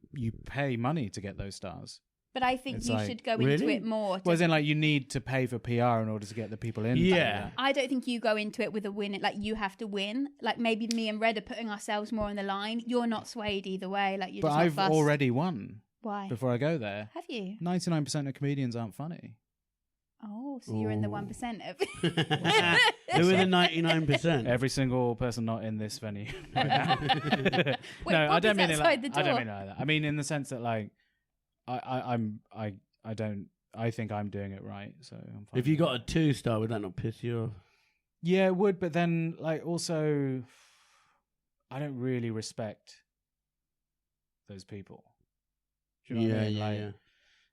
pay money to get those stars. But I think It's you like, should go into really? it more. Well, as in, like, you need to pay for PR in order to get the people in. Yeah. I don't think you go into it with a win. Like you have to win. Like maybe me and Red are putting ourselves more on the line. You're not swayed either way. Like you're But just I've not fussed. already won Why? before I go there. Have you? 99% of comedians aren't funny. Oh, so you're in the 1% of. Who are the 99%? Every single person not in this venue. Wait, No, I don't Bobby's mean it outside like the I don't door. mean it like that. I mean in the sense that like I think I'm doing it right, so I'm fine. If you got a 2-star, would that not piss you off? Yeah, it would, but then like also I don't really respect those people. Do you know what I mean? Like,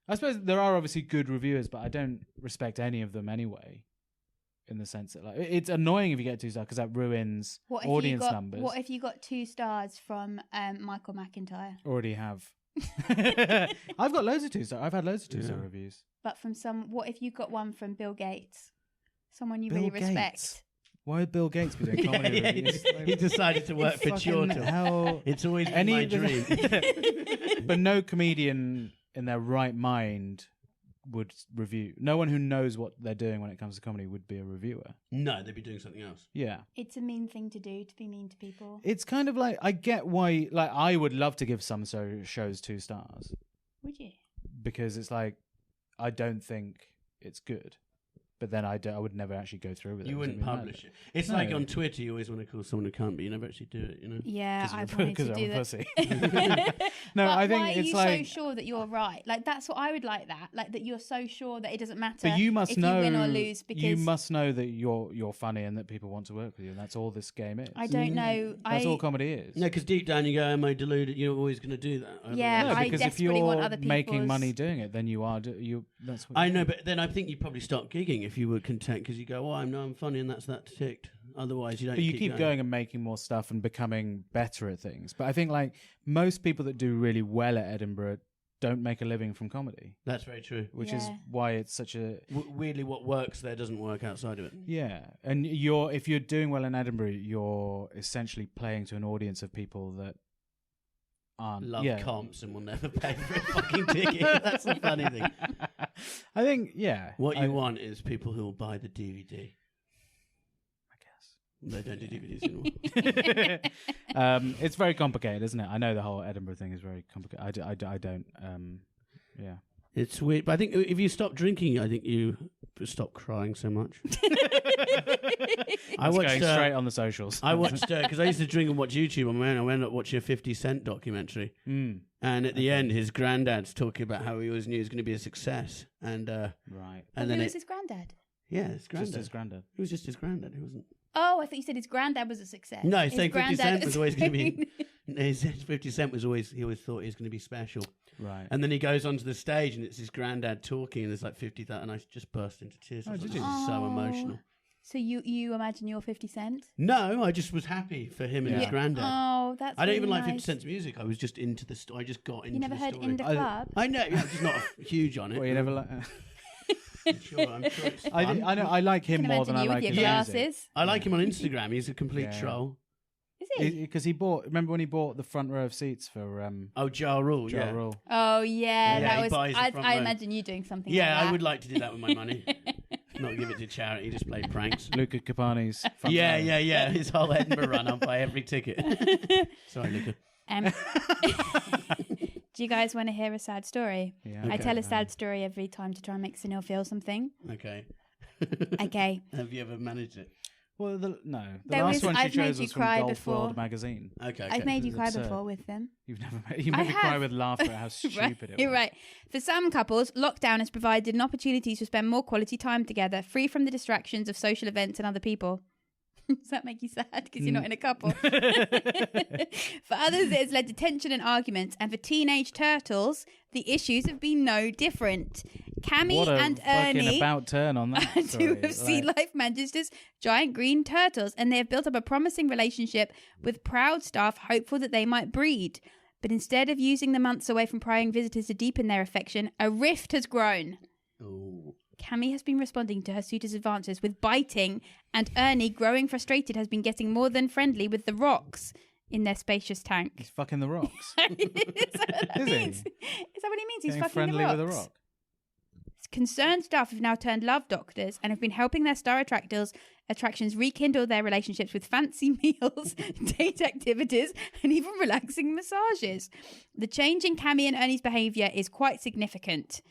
I suppose there are obviously good reviewers, but I don't respect any of them anyway. In the sense that like it's annoying if you get 2-star because that ruins audience numbers. What if you got 2 stars from Michael McIntyre? Already have. I've got loads of 2-star. I've had loads of 2-star reviews. But from what if you got one from Bill Gates? Someone you Bill really Gates? respect. Why would Bill Gates be doing comedy reviews? He decided to work for Fucking Chortle. hell. It's always been my dream. But no comedian in their right mind would review. No one who knows what they're doing when it comes to comedy would be a reviewer. No, they'd be doing something else. Yeah. It's a mean thing to do, to be mean to people. It's kind of like, I get why, like, I would love to give some shows 2 stars Would you? because it's like, I don't think it's good. But then I would never actually go through with it. You wouldn't publish it. It's No. like on Twitter, you always want to call someone a cunt, but you never actually do it, you know? Yeah, I wanted Because to I'm do a that. pussy. No, No, I think why are it's you like... so sure that you're right? Like that's what I would like that. Like that you're so sure that it doesn't matter. But you must if know you win or lose because you must know that you're funny and that people want to work with you, and that's all this game is. I don't know. That's all comedy is. No, because deep down you go, am I deluded? You're always going to do that. Yeah, No, I because if desperately you're want other making people's- money doing it, then you are. That's what I you know, do. but then I think you'd probably stop gigging if you were content because you go, well, I'm funny and that's that ticked. Otherwise, you don't. But you keep going and making more stuff and becoming better at things. But I think like most people that do really well at Edinburgh don't make a living from comedy, That's very true. which is why it's such a Weirdly, what works there doesn't work outside of it. And if you're doing well in Edinburgh, you're essentially playing to an audience of people that aren't Love comps and will never pay for a fucking ticket. That's the funny thing. I think What you want is people who will buy the DVD. I guess. They don't do DVDs anymore. it's very complicated, isn't it? I know the whole Edinburgh thing is very complicated. I don't. It's weird, but I think if you stop drinking, I think you stop crying so much. I watched going straight on the socials. I watched because I used to drink and watch YouTube on my own. I ended up watching a 50 Cent documentary, and at the end, his granddad's talking about how he always knew he was going to be a success, and right. And who was his granddad? Yeah, his granddad. Just his granddad. It was just his granddad. It wasn't. Oh, I thought you said his granddad was a success. No, he's His saying 50 Cent granddad was always going to be. His 50 Cent was always. He always thought he was going to be special. Right. And then he goes onto the stage and it's his granddad talking and there's like 50,000 and I just burst into tears. Oh, did This you? is so emotional. So you imagine you're 50 Cent? No, I just was happy for him and his granddad. Oh, that's I don't really even like nice. 50 Cent's music. I was just into the story. I just got into You never the heard story. In the Club? I know, yeah, just not huge on it. Well, you never like. I'm sure it's fun. I know. I like him Can more than imagine I you like with his your music. glasses. I like him on Instagram. He's a complete Yeah. troll. Is he? Because he bought. Remember when he bought the front row of seats for Oh, Ja Rule, Ja yeah. Rule? Oh yeah, Yeah, that he was. buys the I front row. imagine you doing something. Yeah, like that. I would like to do that with my money. Not give it to charity, just play pranks. Luca Capani's. Front Yeah, row. yeah. His whole Edinburgh run, I'll buy every ticket. Sorry, Luca. Do you guys want to hear a sad story? Yeah. I Okay. tell a sad story every time to try and make Sunil feel something. Okay. Okay. Have you ever managed it? Well, the There last was- one she I've made chose you was from cry Golf before. World magazine. Okay. I've made you It's cry absurd. before with them. You made me cry have. with laughter at how stupid it You're was. right. For some couples, lockdown has provided an opportunity to spend more quality time together, free from the distractions of social events and other people. Does that make you sad because you're not in a couple? For others, it has led to tension and arguments. And for teenage turtles, the issues have been no different. Cammy What a and fucking Ernie about turn on that. are two story. of Sea Like, Life Manchester's giant green turtles, and they have built up a promising relationship with proud staff hopeful that they might breed. But instead of using the months away from prying visitors to deepen their affection, a rift has grown. Oh. Cammy has been responding to her suitor's advances with biting, and Ernie, growing frustrated, has been getting more than friendly with the rocks in their spacious tank. He's fucking the rocks. Is that what that Is he? means? Is that what he means? He's Getting fucking friendly the rocks. with a rock. Concerned staff have now turned love doctors and have been helping their star attractions rekindle their relationships with fancy meals, date activities, and even relaxing massages. The change in Cammy and Ernie's behaviour is quite significant.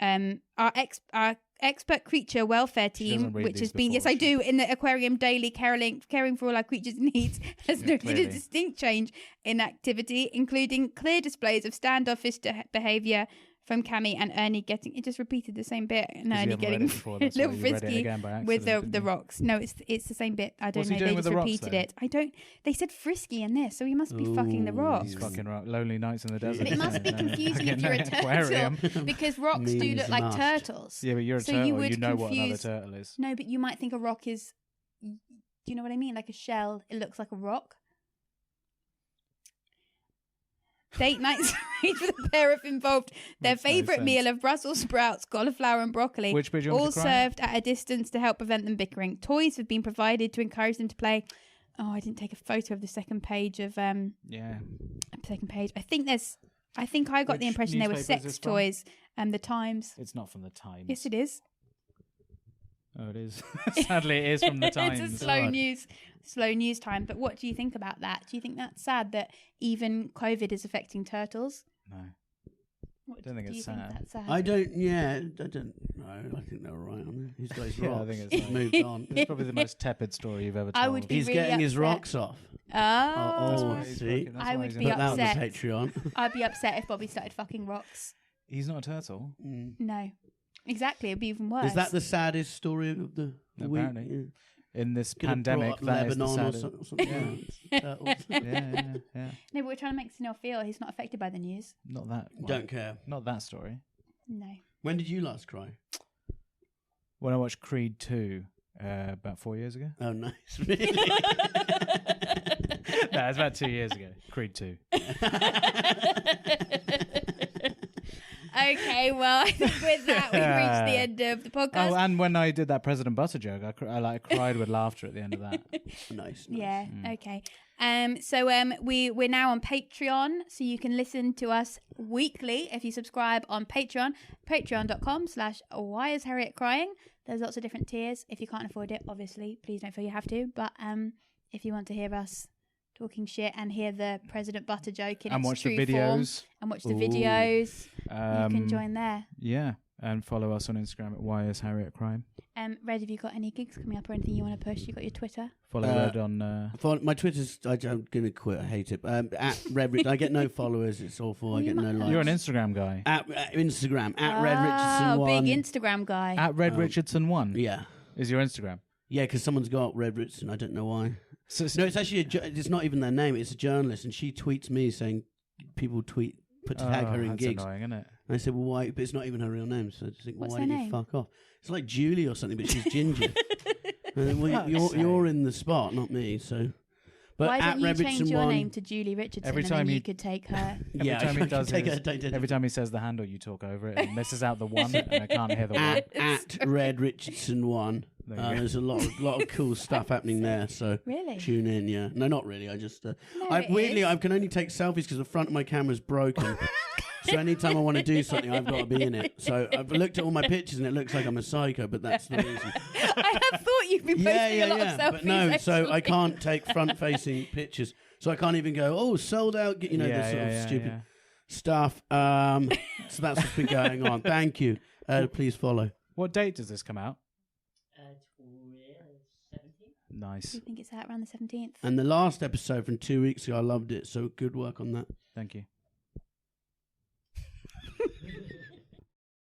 Our expert creature welfare team, doesn't read which these has been, yes, before, I do, in the aquarium daily, caring for all our creatures' needs, has Yeah, noted clearly. a distinct change in activity, including clear displays of standoffish behaviour from Cammy and Ernie getting. It just repeated the same bit, and 'Cause you Ernie haven't read getting it before, a that's why little you read it frisky again by with accident, the didn't you? rocks. No, it's the same bit. I don't What's he know. doing They with just the rocks, repeated though? it. I don't. They said frisky in this, so he must be fucking the Ooh, rocks. He's fucking lonely nights in the desert. But it must be isn't confusing if you're a Aquarium. turtle because rocks do Means look like must. turtles. Yeah, but you're a So turtle. you You, would know what another confuse- turtle is. No, but you might think a rock is. Do you know what I mean? Like a shell, it looks like a rock. Date nights arranged with a pair of involved their Makes no favourite sense. meal of Brussels sprouts, cauliflower, and broccoli. Which bit do you want all me to cry at? served at a distance to help prevent them bickering. Toys have been provided to encourage them to play. Oh, I didn't take a photo of the second page of Yeah. second page. I think I got the Which impression they were newspaper is sex this from? toys. The Times. It's not from the Times. Yes, it is. Oh, it is. Sadly, it is from the Times. It's a God. slow news time. But what do you think about that? Do you think that's sad that even COVID is affecting turtles? No. What, Don't think do it's you sad. think that's sad? I don't know. I think they're all right on it. He's got his Yeah, I rocks. think it's He's right. moved on. It's probably the most tepid story you've ever told. I would be He's really getting his upset. rocks off. Oh, Oh, He's see? fucking- that's I why would he's be in Put that on the upset. Patreon. I'd be upset if Bobby started fucking rocks. He's not a turtle. No, exactly. It'd be even worse. Is that the saddest story of the week? Apparently. Yeah. In this Could have pandemic, brought up that is the Lebanon or saddest. something. Turtles. Yeah. No, but we're trying to make Sunil feel he's not affected by the news. Not that. One. Don't care. Not that story. No. When did you last cry? When I watched Creed 2 about 4 years ago. Oh, nice. Really? No, it was about 2 years ago. Creed 2. Okay, well, I think with that we've reached the end of the podcast. Oh, and when I did that President Butter joke, I cried with laughter at the end of that. Nice. Yeah. Okay. So we're now on Patreon, so you can listen to us weekly if you subscribe on Patreon. Patreon.com/Why is Harriet crying? There's lots of different tiers. If you can't afford it, obviously, please don't feel you have to. But if you want to hear us talking shit and hear the President Butter joke in And its watch the true form, videos. and watch the videos, you can join there. Yeah, and follow us on Instagram at Why is Harriet crying. Red, have you got any gigs coming up or anything you want to push? You got your Twitter? Follow Red on. My Twitter's. I'm gonna quit. I hate it. At Red. I get no followers. It's awful. I get no likes. You're an Instagram guy. At Instagram at Red Richardson 1. Big Instagram guy. At Red Richardson 1. Yeah. Is your Instagram? Yeah, because someone's got Red Richardson. I don't know why. So, No, it's actually it's not even their name. It's a journalist, and she tweets me saying people put tag her in that's gigs. annoying, isn't it? And I said, well, why? But it's not even her real name. So I just think, well, What's why her don't you name? fuck off? It's like Julie or something, but she's ginger. And then, well, you're in the spot, not me. So, but Why at don't you Red change Richardson your 1, name to Julie Richardson Every and time then you- you could take her? yeah, Every time he does take his, every time he says the handle, you talk over it and misses out the one, and I can't hear the one. at Red Richardson 1. There you go. There's a lot of cool stuff happening there. So Really? tune in. Yeah, no, not really. I just No, weirdly it is. I can only take selfies because the front of my camera's broken. So anytime I want to do something, I've got to be in it. So I've looked at all my pictures and it looks like I'm a psycho, but that's the reason. I have thought you've been posting a lot of selfies. But no, so I actually. can't take front-facing pictures. So I can't even go, oh, sold out. You know, this sort of stupid stuff. So that's what's been going on. Thank you. Please follow. What date does this come out? 17th. Nice. Do you think it's out around the 17th? And the last episode from 2 weeks ago, I loved it. So good work on that. Thank you.